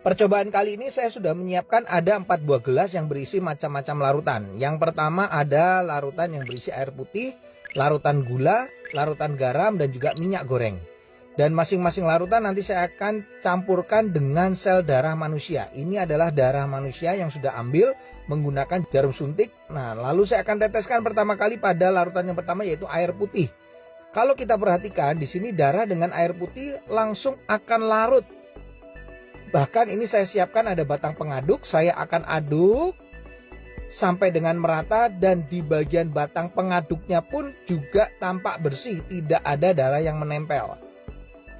Percobaan kali ini saya sudah menyiapkan ada 4 buah gelas yang berisi macam-macam larutan. Yang pertama ada larutan yang berisi air putih, larutan gula, larutan garam, dan juga minyak goreng. Dan masing-masing larutan nanti saya akan campurkan dengan sel darah manusia. Ini adalah darah manusia yang sudah ambil menggunakan jarum suntik. Nah, lalu saya akan teteskan pertama kali pada larutan yang pertama, yaitu air putih. Kalau kita perhatikan di sini darah dengan air putih langsung akan larut. Bahkan ini saya siapkan ada batang pengaduk, saya akan aduk sampai dengan merata, dan di bagian batang pengaduknya pun juga tampak bersih, tidak ada darah yang menempel.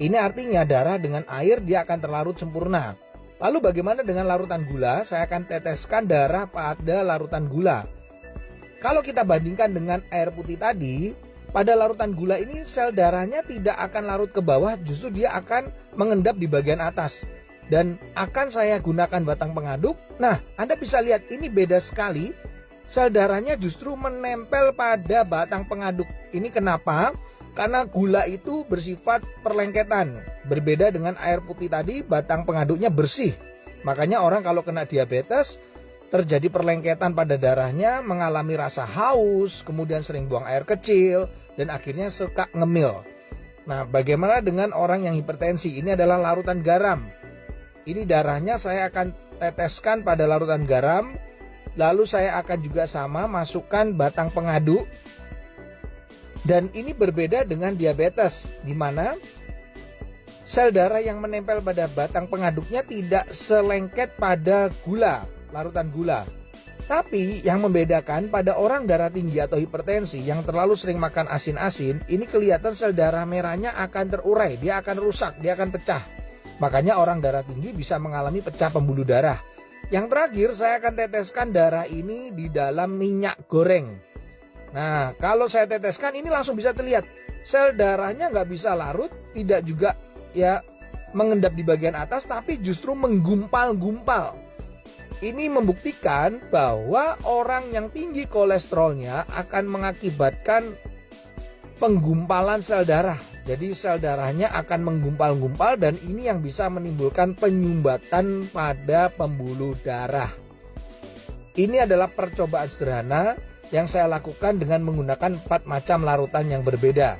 Ini artinya darah dengan air dia akan terlarut sempurna. Lalu bagaimana dengan larutan gula? Saya akan teteskan darah pada larutan gula. Kalau kita bandingkan dengan air putih tadi, pada larutan gula ini sel darahnya tidak akan larut ke bawah, justru dia akan mengendap di bagian atas. Dan akan saya gunakan batang pengaduk. Nah, Anda bisa lihat ini beda sekali. Sel darahnya justru menempel pada batang pengaduk. Ini kenapa? Karena gula itu bersifat perlengketan. Berbeda dengan air putih tadi, batang pengaduknya bersih. Makanya orang kalau kena diabetes, terjadi perlengketan pada darahnya, mengalami rasa haus, kemudian sering buang air kecil, dan akhirnya suka ngemil. Nah, bagaimana dengan orang yang hipertensi? Ini adalah larutan garam. Ini darahnya saya akan teteskan pada larutan garam. Lalu saya akan juga sama masukkan batang pengaduk. Dan ini berbeda dengan diabetes, di mana sel darah yang menempel pada batang pengaduknya tidak selengket pada gula, larutan gula. Tapi yang membedakan pada orang darah tinggi atau hipertensi yang terlalu sering makan asin-asin, ini kelihatan sel darah merahnya akan terurai, dia akan rusak, dia akan pecah. Makanya orang darah tinggi bisa mengalami pecah pembuluh darah. Yang terakhir saya akan teteskan darah ini di dalam minyak goreng. Nah, kalau saya teteskan ini langsung bisa terlihat sel darahnya nggak bisa larut, tidak juga ya mengendap di bagian atas, tapi justru menggumpal-gumpal. Ini membuktikan bahwa orang yang tinggi kolesterolnya akan mengakibatkan penggumpalan sel darah. Jadi sel darahnya akan menggumpal-gumpal, dan ini yang bisa menimbulkan penyumbatan pada pembuluh darah. Ini adalah percobaan sederhana yang saya lakukan dengan menggunakan 4 macam larutan yang berbeda.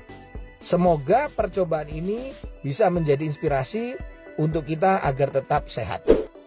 Semoga percobaan ini bisa menjadi inspirasi untuk kita agar tetap sehat.